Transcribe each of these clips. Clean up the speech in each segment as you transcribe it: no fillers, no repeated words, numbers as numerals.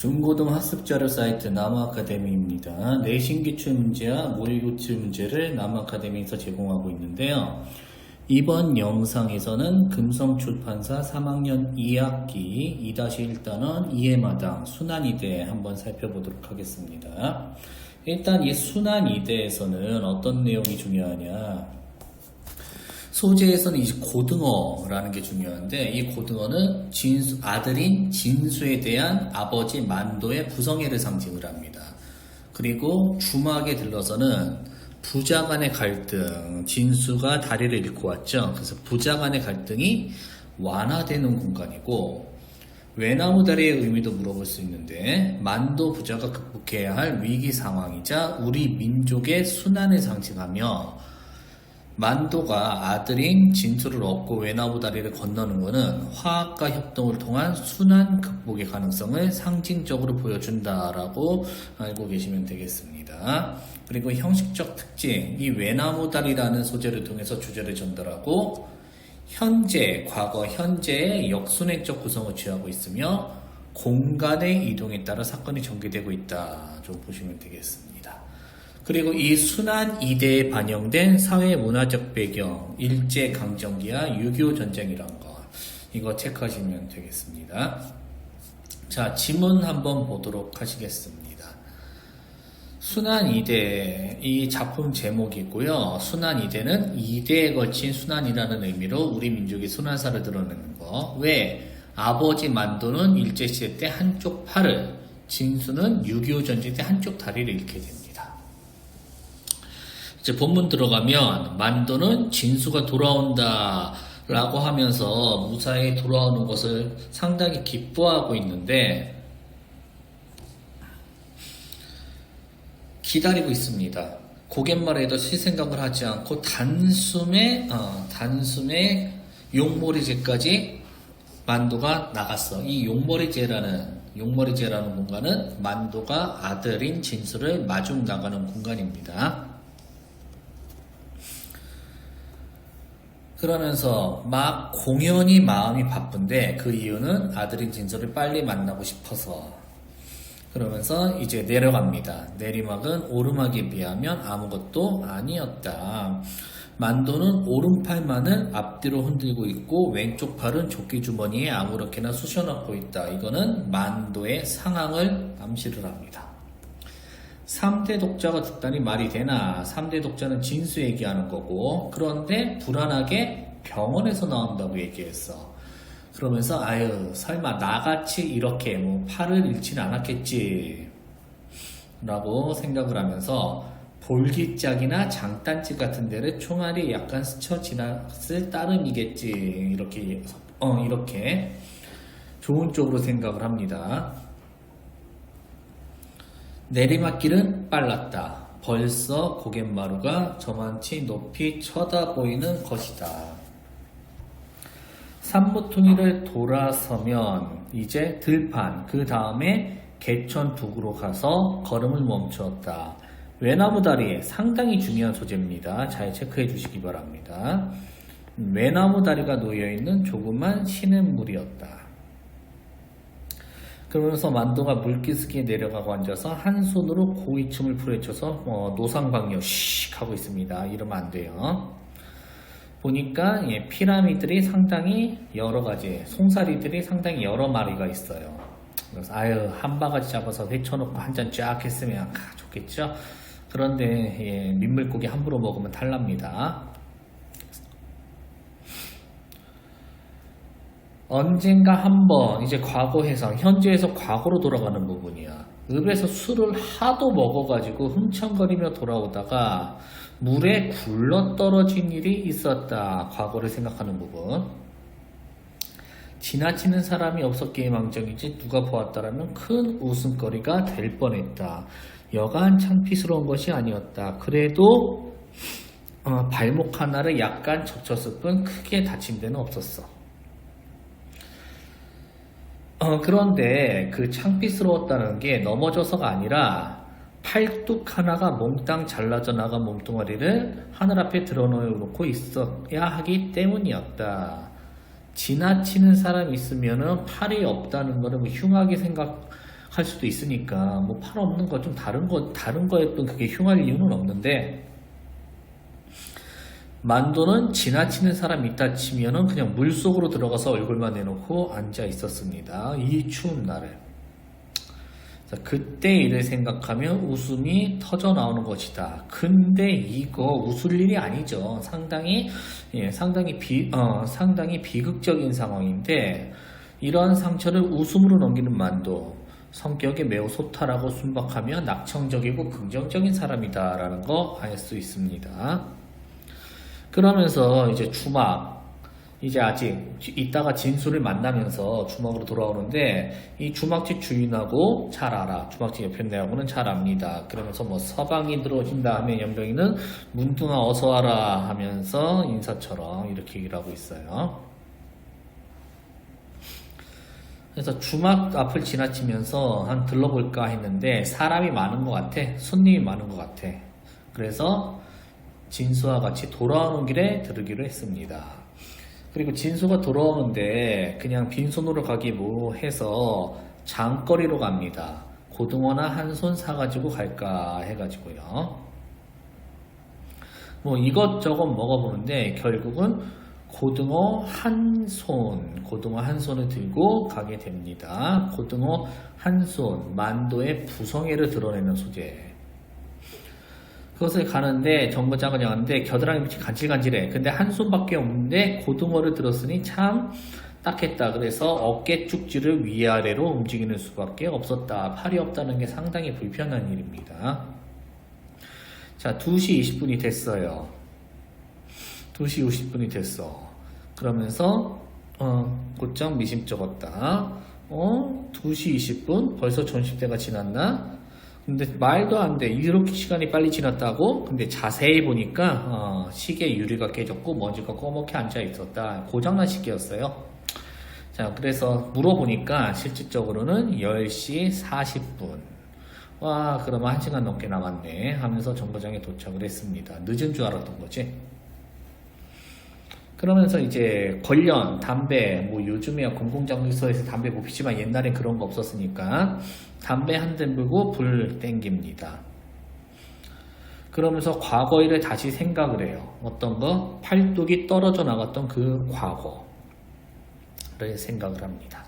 중고등 학습자료 사이트 남아아카데미입니다. 내신 기출 문제와 모의고칠 문제를 남아아카데미에서 제공하고 있는데요. 이번 영상에서는 금성출판사 3학년 2학기 2-1단원 이해마당 순환이대 한번 살펴보도록 하겠습니다. 일단 이 순환이대에서는 어떤 내용이 중요하냐, 소재에서는 이제 고등어라는 게 중요한데, 이 고등어는 아들인 진수에 대한 아버지 만도의 부성애를 상징을 합니다. 그리고 주막에 들러서는 부자 간의 갈등, 진수가 다리를 잃고 왔죠. 그래서 부자 간의 갈등이 완화되는 공간이고, 외나무다리의 의미도 물어볼 수 있는데, 만도 부자가 극복해야 할 위기 상황이자 우리 민족의 순환을 상징하며, 만도가 아들인 진수를 얻고 외나무다리를 건너는 것은 화합과 협동을 통한 순환 극복의 가능성을 상징적으로 보여준다라고 알고 계시면 되겠습니다. 그리고 형식적 특징, 이 외나무다리라는 소재를 통해서 주제를 전달하고, 현재, 과거, 현재의 역순환적 구성을 취하고 있으며 공간의 이동에 따라 사건이 전개되고 있다, 좀 보시면 되겠습니다. 그리고 이 순환 이대에 반영된 사회 문화적 배경, 일제강점기와 6.25 전쟁이란 거, 이거 체크하시면 되겠습니다. 자, 지문 한번 보도록 하시겠습니다. 순환 이대, 이 작품 제목이고요. 순환 이대는 이대에 걸친 순환이라는 의미로 우리 민족의 순환사를 드러내는 거. 왜? 아버지 만도는 일제시대 때 한쪽 팔을, 진수는 6.25 전쟁 때 한쪽 다리를 잃게 됩니다. 이제 본문 들어가면 만도는 진수가 돌아온다 라고 하면서 무사히 돌아오는 것을 상당히 기뻐하고 있는데 기다리고 있습니다. 고갯말에도 실생각을 하지 않고 단숨에 용머리제까지 만도가 나갔어. 이 용머리제라는 공간은 만도가 아들인 진수를 마중 나가는 공간입니다. 그러면서 막 공연히 마음이 바쁜데, 그 이유는 아들인 진수를 빨리 만나고 싶어서. 그러면서 이제 내려갑니다. 내리막은 오르막에 비하면 아무것도 아니었다. 만도는 오른팔만을 앞뒤로 흔들고 있고 왼쪽 팔은 조끼 주머니에 아무렇게나 쑤셔넣고 있다. 이거는 만도의 상황을 암시를 합니다. 3대 독자가 듣다니 말이 되나? 3대 독자는 진수 얘기하는 거고, 그런데 불안하게 병원에서 나온다고 얘기했어. 그러면서 아유, 설마 나같이 이렇게 뭐 팔을 잃지는 않았겠지 라고 생각을 하면서 볼기짝이나 장단지 같은 데를 총알이 약간 스쳐 지났을 따름이겠지, 이렇게 좋은 쪽으로 생각을 합니다. 내리막길은 빨랐다. 벌써 고갯마루가 저만치 높이 쳐다보이는 것이다. 산모퉁이를 돌아서면 이제 들판, 그 다음에 개천둑으로 가서 걸음을 멈추었다. 외나무다리에 상당히 중요한 소재입니다. 잘 체크해 주시기 바랍니다. 외나무다리가 놓여있는 조그만 시냇물이었다. 그러면서 만도가 물기슭에 내려가고 앉아서 한 손으로 고이춤을 풀어쳐서 노상방뇨 씩 하고 있습니다. 이러면 안 돼요. 보니까 피라미드들이 상당히 여러 가지, 송사리들이 상당히 여러 마리가 있어요. 그래서 아유, 한 바가지 잡아서 회쳐놓고 한 잔 쫙 했으면 좋겠죠. 그런데 민물고기 함부로 먹으면 탈납니다. 언젠가 한번, 이제 과거에서, 현재에서 과거로 돌아가는 부분이야. 읍에서 술을 하도 먹어가지고 흥청거리며 돌아오다가 물에 굴러떨어진 일이 있었다. 과거를 생각하는 부분. 지나치는 사람이 없었기에 망정이지 누가 보았다라면 큰 웃음거리가 될 뻔했다. 여간 창피스러운 것이 아니었다. 그래도 발목 하나를 약간 적쳤을 뿐 크게 다친 데는 없었어. 그런데 그 창피스러웠다는 게 넘어져서가 아니라 팔뚝 하나가 몽땅 잘라져 나간 몸뚱아리를 하늘 앞에 드러놓고 있어야 하기 때문이었다. 지나치는 사람이 있으면은 팔이 없다는 거는 흉하게 생각 할 수도 있으니까 뭐 팔 없는 거 좀 다른 거에 또 그게 흉할 이유는 없는데, 만도는 지나치는 사람이 있다 치면은 그냥 물속으로 들어가서 얼굴만 내놓고 앉아 있었습니다. 이 추운 날에. 자, 그때 일을 생각하면 웃음이 터져 나오는 것이다. 근데 이거 웃을 일이 아니죠. 상당히 비극적인 상황인데, 이러한 상처를 웃음으로 넘기는 만도, 성격이 매우 소탈하고 순박하며 낙천적이고 긍정적인 사람이다라는 거 알 수 있습니다. 그러면서 이제 주막, 이제 아직 이따가 진수를 만나면서 주막으로 돌아오는데, 이 주막집 주인하고 잘 알아. 주막집 옆에 내하고는 잘 압니다. 그러면서 뭐 서방이 들어오신다 하면 연병이는 문둥아 어서 와라 하면서 인사처럼 이렇게 얘기를 하고 있어요. 그래서 주막 앞을 지나치면서 한 들러볼까 했는데 사람이 많은 것 같아. 손님이 많은 것 같아. 그래서 진수와 같이 돌아오는 길에 들으기로 했습니다. 그리고 진수가 돌아오는데 그냥 빈손으로 가기 뭐해서 장거리로 갑니다. 고등어나 한 손 사가지고 갈까 해가지고요. 뭐 이것저것 먹어보는데 결국은 고등어 한 손을 들고 가게 됩니다. 고등어 한 손, 만도의 부성애를 드러내는 소재. 그것을 가는데 정거장을 향하는데 겨드랑이 밑이 간질간질해. 근데 한 손밖에 없는데 고등어를 들었으니 참 딱했다. 그래서 어깨 쭉지를 위아래로 움직이는 수밖에 없었다. 팔이 없다는 게 상당히 불편한 일입니다. 자, 2시 20분이 됐어요. 2시 50분이 됐어. 그러면서 곧장 미심 적었다. 2시 20분? 벌써 전시대가 지났나? 근데 말도 안 돼. 이렇게 시간이 빨리 지났다고? 근데 자세히 보니까 시계 유리가 깨졌고 먼지가 꺼멓게 앉아 있었다. 고장난 시계였어요. 자, 그래서 물어보니까 실질적으로는 10시 40분. 와, 그러면 1시간 넘게 남았네 하면서 정거장에 도착을 했습니다. 늦은 줄 알았던 거지. 그러면서 이제 관련 담배, 뭐 요즘에야 공공장소에서 담배 못 피지만 옛날엔 그런 거 없었으니까 담배 한 대 불고 불 땡깁니다. 그러면서 과거 일을 다시 생각을 해요. 어떤 거? 팔뚝이 떨어져 나갔던 그 과거를 생각을 합니다.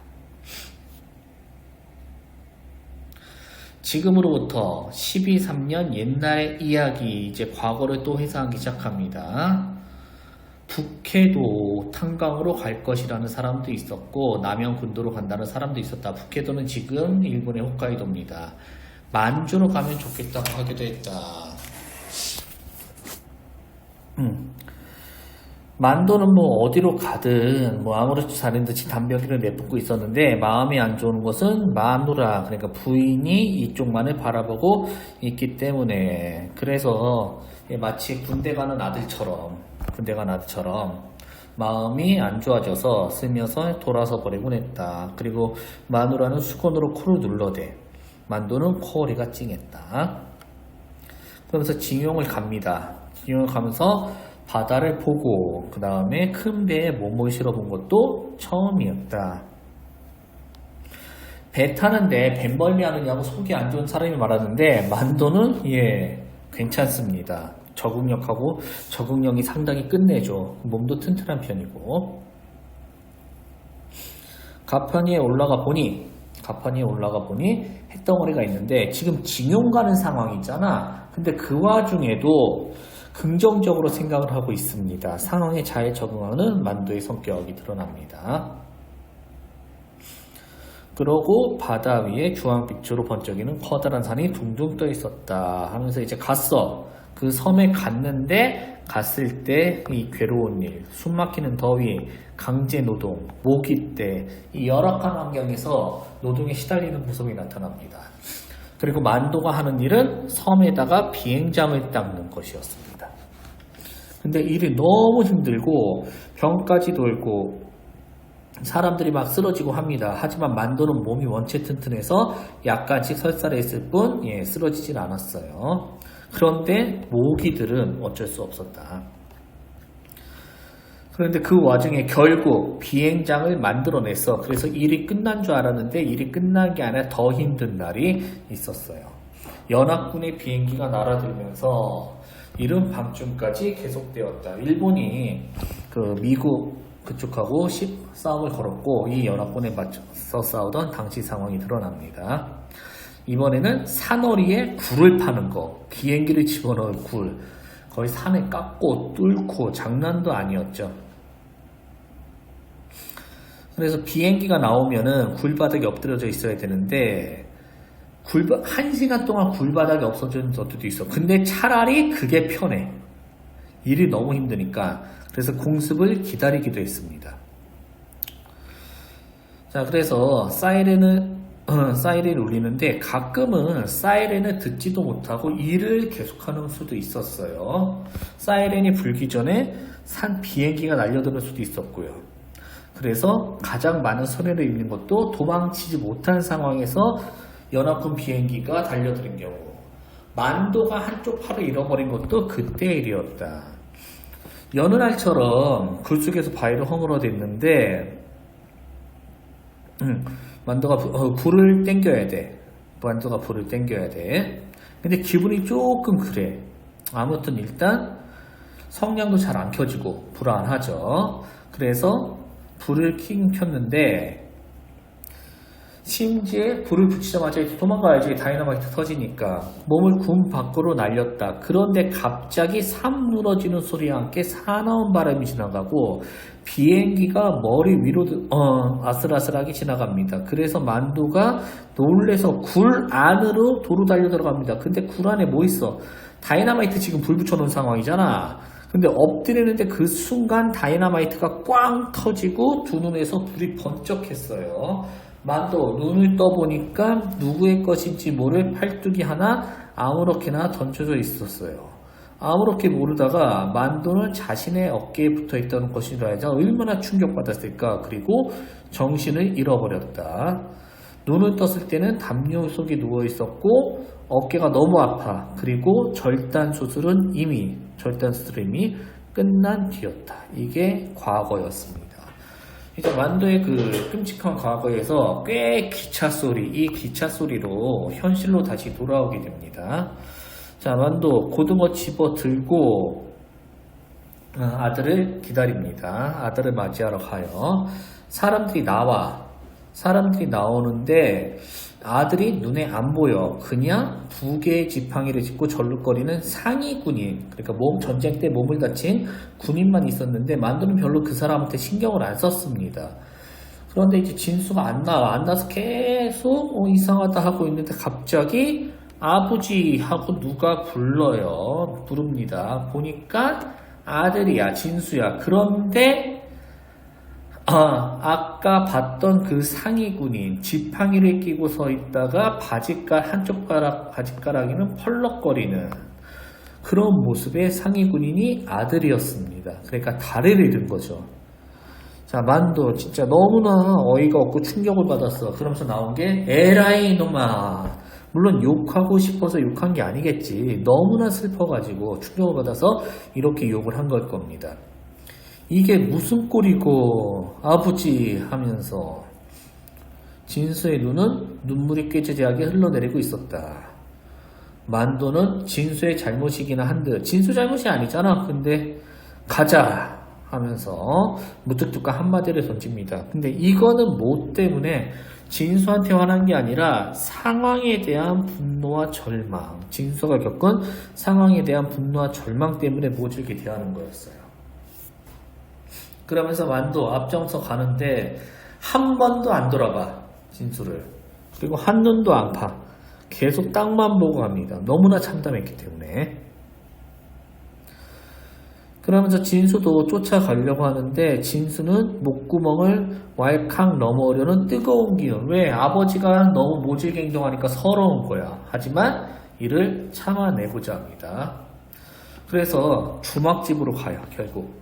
지금으로부터 12, 3년 옛날의 이야기, 이제 과거를 또 회상하기 시작합니다. 북해도 탄광으로 갈 것이라는 사람도 있었고 남양 군도로 간다는 사람도 있었다. 북해도는 지금 일본의 홋카이도입니다. 만주로 가면 좋겠다고 하기도 했다. 만도는 뭐 어디로 가든 뭐 아무렇지 않은 듯이 담배기를 내뿜고 있었는데 마음이 안 좋은 것은 마누라, 그러니까 부인이 이쪽만을 바라보고 있기 때문에, 그래서 마치 군대 가는 아들처럼 마음이 안 좋아져서 쓰면서 돌아서 버리곤 했다. 그리고 마누라는 수건으로 코를 눌러대. 만도는 코어리가 찡했다. 그러면서 징용을 갑니다. 징용을 가면서 바다를 보고 그 다음에 큰 배에 몸을 실어본 것도 처음이었다. 배 타는데 뱀벌미 하느냐고 속이 안 좋은 사람이 말하는데 만도는 괜찮습니다. 적응력이 상당히 끝내줘. 몸도 튼튼한 편이고. 가판위에 올라가 보니 햇덩어리가 있는데 지금 징용 가는 상황이 있잖아. 근데 그 와중에도 긍정적으로 생각을 하고 있습니다. 상황에 잘 적응하는 만도의 성격이 드러납니다. 그러고 바다 위에 주황빛으로 번쩍이는 커다란 산이 둥둥 떠 있었다 하면서 이제 갔어. 그 섬에 갔을 때 이 괴로운 일, 숨막히는 더위, 강제 노동, 모기때, 이 열악한 환경에서 노동에 시달리는 모습이 나타납니다. 그리고 만도가 하는 일은 섬에다가 비행장을 닦는 것이었습니다. 근데 일이 너무 힘들고 병까지 돌고 사람들이 막 쓰러지고 합니다. 하지만 만도는 몸이 원체 튼튼해서 약간씩 설사했을 뿐 쓰러지진 않았어요. 그런데 모기들은 어쩔 수 없었다. 그런데 그 와중에 결국 비행장을 만들어냈어. 그래서 일이 끝난 줄 알았는데 일이 끝난 게 아니라 더 힘든 날이 있었어요. 연합군의 비행기가 날아들면서 이른 밤중까지 계속되었다. 일본이 그 미국 그쪽하고 싸움을 걸었고 이 연합군에 맞서 싸우던 당시 상황이 드러납니다. 이번에는 산허리에 굴을 파는 거, 비행기를 집어넣을 굴, 거의 산에 깎고 뚫고 장난도 아니었죠. 그래서 비행기가 나오면은 굴바닥에 엎드려져 있어야 되는데 1시간 동안 굴바닥에 없어진 것도 있어. 근데 차라리 그게 편해. 일이 너무 힘드니까. 그래서 공습을 기다리기도 했습니다. 자, 그래서 사이렌을 울리는데 가끔은 사이렌을 듣지도 못하고 일을 계속하는 수도 있었어요. 사이렌이 불기 전에 비행기가 날려드는 수도 있었고요. 그래서 가장 많은 손해를 입는 것도 도망치지 못한 상황에서 연합군 비행기가 달려드는 경우, 만도가 한쪽 팔을 잃어버린 것도 그때의 일이었다. 여느 날처럼 굴 속에서 바위를 허물어댔는데 만도가 불을 땡겨야 돼. 만도가 불을 땡겨야 돼. 근데 기분이 조금 그래. 아무튼 일단 성냥도 잘 안 켜지고 불안하죠. 그래서 불을 켰는데 심지어 불을 붙이자마자 도망가야지. 다이너마이트 터지니까. 몸을 군 밖으로 날렸다. 그런데 갑자기 삽 무너지는 소리와 함께 사나운 바람이 지나가고 비행기가 머리 위로 아슬아슬하게 지나갑니다. 그래서 만두가 놀래서 굴 안으로 도로 달려 들어갑니다. 근데 굴 안에 뭐 있어? 다이너마이트 지금 불 붙여놓은 상황이잖아. 근데 엎드리는데 그 순간 다이너마이트가 꽝 터지고 두 눈에서 불이 번쩍했어요. 만도 눈을 떠보니까 누구의 것인지 모를 팔뚝이 하나 아무렇게나 던져져 있었어요. 아무렇게 모르다가 만도는 자신의 어깨에 붙어있던 것이라 해서 얼마나 충격받았을까. 그리고 정신을 잃어버렸다. 눈을 떴을 때는 담요 속에 누워있었고 어깨가 너무 아파. 그리고 절단 수술은 이미 끝난 뒤였다. 이게 과거였습니다. 이제 만도의 그 끔찍한 과거에서 꽤 기차 소리, 이 기차 소리로 현실로 다시 돌아오게 됩니다. 자, 만도 고등어 집어 들고 아들을 기다립니다. 아들을 맞이하러 가요. 사람들이 나오는데 아들이 눈에 안 보여. 그냥 두 개의 지팡이를 짚고 절룩거리는 상위 군인, 그러니까 전쟁 때 몸을 다친 군인만 있었는데 만두는 별로 그 사람한테 신경을 안 썼습니다. 그런데 이제 진수가 안 나와서 계속 이상하다 하고 있는데 갑자기 아버지 하고 누가 부릅니다. 보니까 아들이야, 진수야. 그런데 아까 봤던 그 상위 군인, 지팡이를 끼고 서 있다가 한쪽 바지가락이는 펄럭거리는 그런 모습의 상위 군인이 아들이었습니다. 그러니까 다리를 잃은 거죠. 자, 만도 진짜 너무나 어이가 없고 충격을 받았어. 그러면서 나온 게 에라이 놈아. 물론 욕하고 싶어서 욕한 게 아니겠지. 너무나 슬퍼가지고 충격을 받아서 이렇게 욕을 한 걸 겁니다. 이게 무슨 꼴이고 아버지 하면서 진수의 눈은 눈물이 꾀지지하게 흘러내리고 있었다. 만도는 진수의 잘못이기나 한듯 진수 잘못이 아니잖아. 근데 가자 하면서 무뚝뚝한 한마디를 던집니다. 근데 이거는 뭐 때문에 진수한테 화난 게 아니라 상황에 대한 분노와 절망, 진수가 겪은 상황에 대한 분노와 절망 때문에 모질게 대하는 거였어요. 그러면서 만도 앞장서 가는데 한 번도 안 돌아봐, 진수를. 그리고 한눈도 안 파. 계속 땅만 보고 갑니다. 너무나 참담했기 때문에. 그러면서 진수도 쫓아가려고 하는데 진수는 목구멍을 왈칵 넘어오려는 뜨거운 기운. 왜? 아버지가 너무 모질게 행동하니까 서러운 거야. 하지만 이를 참아내고자 합니다. 그래서 주막집으로 가요. 결국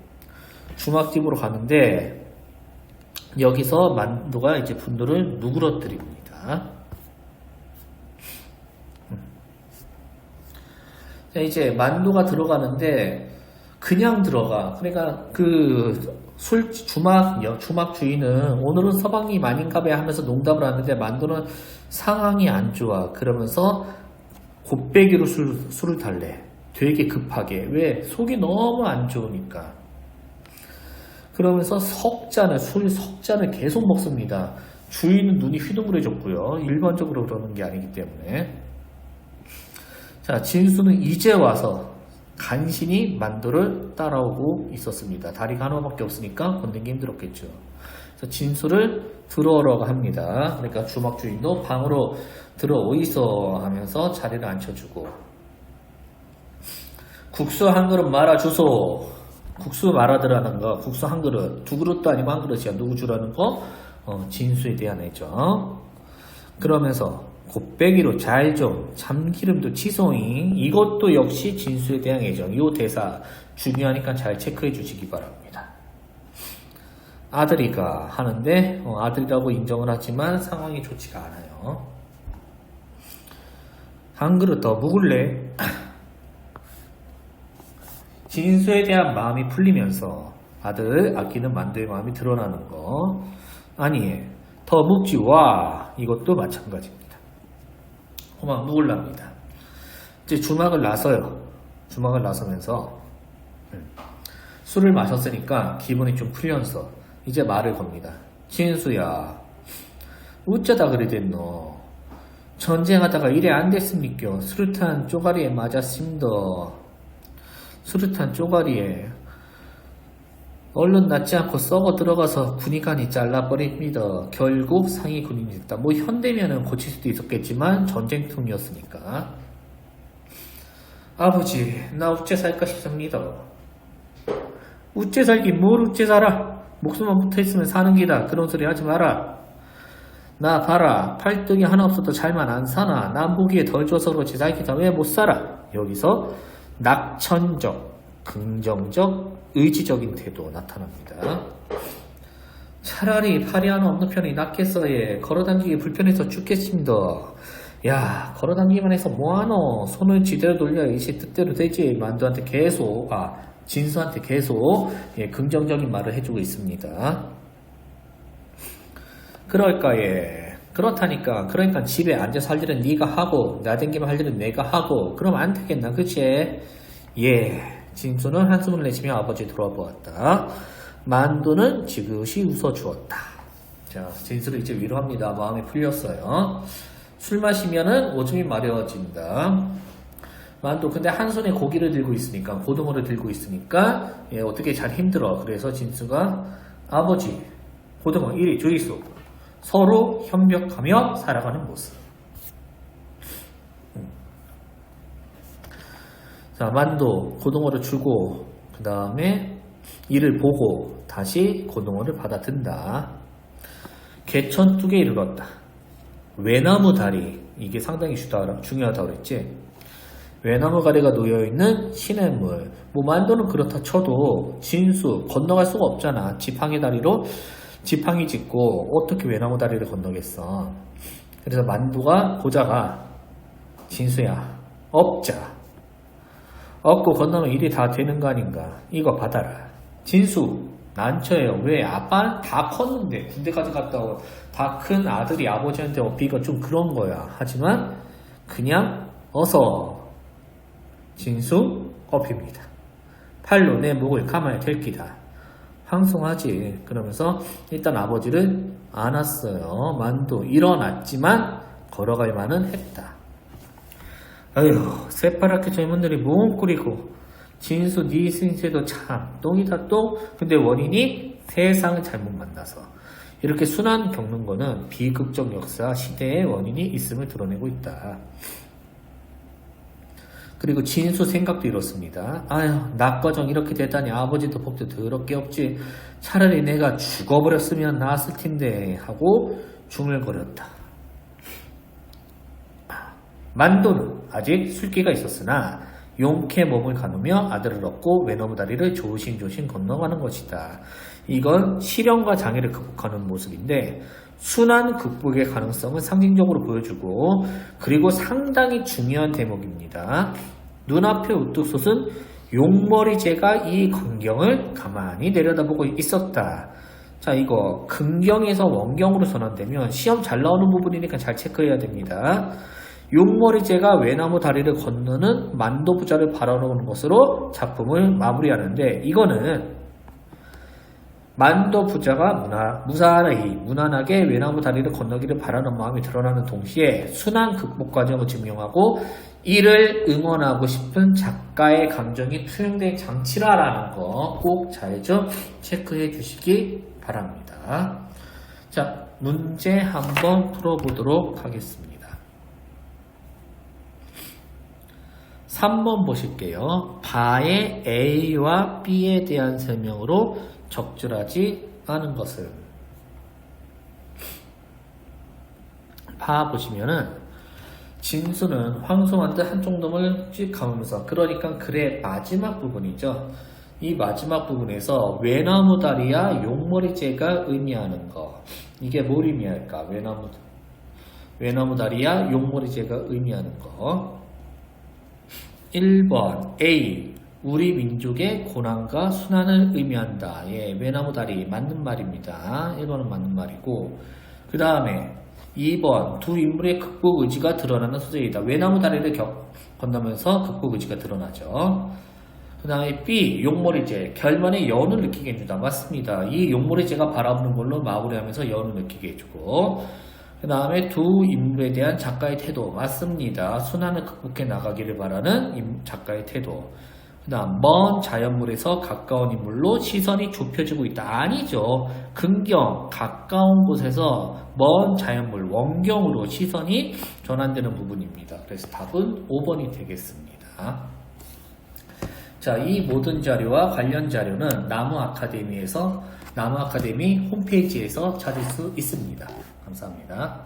주막집으로 가는데 여기서 만도가 이제 분노를 누그러뜨립니다. 자, 이제 만도가 들어가는데 그냥 들어가. 그러니까 그 주막 주인은 오늘은 서방님 아닌가 봐 하면서 농담을 하는데 만두는 상황이 안 좋아. 그러면서 곱빼기로 술을 달래. 되게 급하게. 왜? 속이 너무 안 좋으니까. 그러면서 술 석 잔을 계속 먹습니다. 주인은 눈이 휘둥그레졌고요. 일반적으로 그러는 게 아니기 때문에. 자, 진수는 이제 와서 간신히 만두를 따라오고 있었습니다. 다리가 하나밖에 없으니까 건너기 힘들었겠죠. 그래서 진수를 들어오라고 합니다. 그러니까 주막 주인도 방으로 들어오이소 하면서 자리를 앉혀주고, 국수 한 그릇 말아주소. 국수 말아들라는 거, 국수 한 그릇, 두 그릇도 아니고 한 그릇이야. 누구 주라는 거? 진수에 대한 애죠. 그러면서 곱빼기로 잘 좀, 참기름도 치소잉. 이것도 역시 진수에 대한 애정. 이 대사 중요하니까 잘 체크해 주시기 바랍니다. 아들이가 하는데 아들이라고 인정을 하지만 상황이 좋지가 않아요. 한 그릇 더 묵을래? 진수에 대한 마음이 풀리면서 아들 아끼는 만두의 마음이 드러나는 거. 아니, 더 묵지 와. 이것도 마찬가지입니다. 막 묵을랍니다. 이제 주막을 나서요. 주막을 나서면서 술을 마셨으니까 기분이 좀 풀면서 이제 말을 겁니다. 진수야, 어쩌다 그래 됐노? 전쟁하다가 이래 안 됐습니까? 수류탄 쪼가리에 맞았습니다. 수류탄 쪼가리에 얼른 낫지 않고 썩어 들어가서 군의관이 잘라버립니다. 결국 상위 군인이 됐다. 뭐 현대면은 고칠 수도 있었겠지만 전쟁통이었으니까. 아버지, 나 어째 살까 싶습니다. 어째 살긴 뭘 어째 살아? 목숨만 붙어있으면 사는 기다. 그런 소리 하지 마라. 나 봐라. 팔뚝이 하나 없어도 잘만 안 사나. 남 보기에 덜 줘서 그렇지 살기다 왜 못 살아? 여기서 낙천적, 긍정적, 의지적인 태도 나타납니다. 차라리 팔이 하나 없는 편이 낫겠어예. 걸어당기기 불편해서 죽겠습니다. 야, 걸어당기기만 해서 뭐하노? 손을 지대로 돌려 이시 뜻대로 되지. 만두한테 계속, 진수한테 계속 긍정적인 말을 해주고 있습니다. 그럴까 예. 그렇다니까. 그러니까 집에 앉아서 할 일은 네가 하고 나댕기면 할 일은 내가 하고 그러면 안 되겠나, 그치? 예. 진수는 한숨을 내쉬며 아버지 돌아보았다. 만두는 지그시 웃어주었다. 자, 진수를 이제 위로합니다. 마음이 풀렸어요. 술 마시면은 오줌이 마려워진다. 만두 근데 한 손에 고기를 들고 있으니까, 고등어를 들고 있으니까 어떻게 잘 힘들어. 그래서 진수가 아버지 고등어 이리 주이소. 서로 협력하며 살아가는 모습. 자, 만두 고등어를 주고 그 다음에 이를 보고 다시 고등어를 받아든다. 개천뚝에 이르렀다. 외나무 다리, 이게 상당히 중요하다고 그랬지. 외나무 다리가 놓여있는 시냇물. 뭐 만두는 그렇다 쳐도 진수 건너갈 수가 없잖아. 지팡이 다리로 지팡이 짚고 어떻게 외나무 다리를 건너겠어. 그래서 만두가 고자가 진수야 업자, 업고 건너면 일이 다 되는 거 아닌가. 이거 받아라. 진수 난처해요. 왜? 아빠는 다 컸는데 군대까지 갔다 오고 다 큰 아들이 아버지한테 업히기가 좀 그런 거야. 하지만 그냥 어서 진수 업힙니다. 팔로 내 목을 감아야 될 기다. 황송하지. 그러면서 일단 아버지를 안았어요. 만두 일어났지만 걸어갈 만은 했다. 아휴, 새파랗게 젊은들이 뭉꾸리고 진수 네 신세도 참 똥이다 똥. 근데 원인이 세상을 잘못 만나서. 이렇게 순환 겪는 거는 비극적 역사 시대의 원인이 있음을 드러내고 있다. 그리고 진수 생각도 이렇습니다. 아휴, 낙과정 이렇게 되다니 아버지도 복도 더럽게 없지. 차라리 내가 죽어버렸으면 나았을 텐데 하고 중얼거렸다. 만두는 아직 술기가 있었으나 용케 몸을 가누며 아들을 얻고 외나무 다리를 조심조심 건너가는 것이다. 이건 시련과 장애를 극복하는 모습인데 순환 극복의 가능성을 상징적으로 보여주고, 그리고 상당히 중요한 대목입니다. 눈앞에 우뚝 솟은 용머리제가 이 광경을 가만히 내려다보고 있었다. 자, 이거 긍경에서 원경으로 전환되면 시험 잘 나오는 부분이니까 잘 체크해야 됩니다. 용머리제가 외나무 다리를 건너는 만도부자를 바라보는 것으로 작품을 마무리하는데, 이거는 만도부자가 무난하게 외나무 다리를 건너기를 바라는 마음이 드러나는 동시에 순환 극복 과정을 증명하고 이를 응원하고 싶은 작가의 감정이 투영된 장치라라는 거 꼭 잘 좀 체크해 주시기 바랍니다. 자, 문제 한번 풀어보도록 하겠습니다. 3번 보실게요. 바의 A와 B에 대한 설명으로 적절하지 않은 것은, 바 보시면은 진수는 황소만두 한쪽 놈을 쭉 감으면서, 그러니까 글의 마지막 부분이죠. 이 마지막 부분에서 외나무 다리야 용머리제가 의미하는 거, 이게 뭘 의미할까? 외나무 다리야 용머리제가 의미하는 거. 1번 A, 우리 민족의 고난과 순환을 의미한다. 예, 외나무 다리 맞는 말입니다. 1번은 맞는 말이고, 그 다음에 2번 두 인물의 극복 의지가 드러나는 소재이다. 외나무 다리를 건너면서 극복 의지가 드러나죠. 그 다음에 B, 용머리제, 결말에 여운을 느끼게 해주다. 맞습니다. 이 용머리제가 바라보는 걸로 마무리하면서 여운을 느끼게 해주고, 그 다음에 두 인물에 대한 작가의 태도. 맞습니다. 순환을 극복해 나가기를 바라는 작가의 태도. 그 다음 먼 자연물에서 가까운 인물로 시선이 좁혀지고 있다. 아니죠. 근경, 가까운 곳에서 먼 자연물, 원경으로 시선이 전환되는 부분입니다. 그래서 답은 5번이 되겠습니다. 자, 이 모든 자료와 관련 자료는 나무아카데미 홈페이지에서 찾을 수 있습니다. 감사합니다.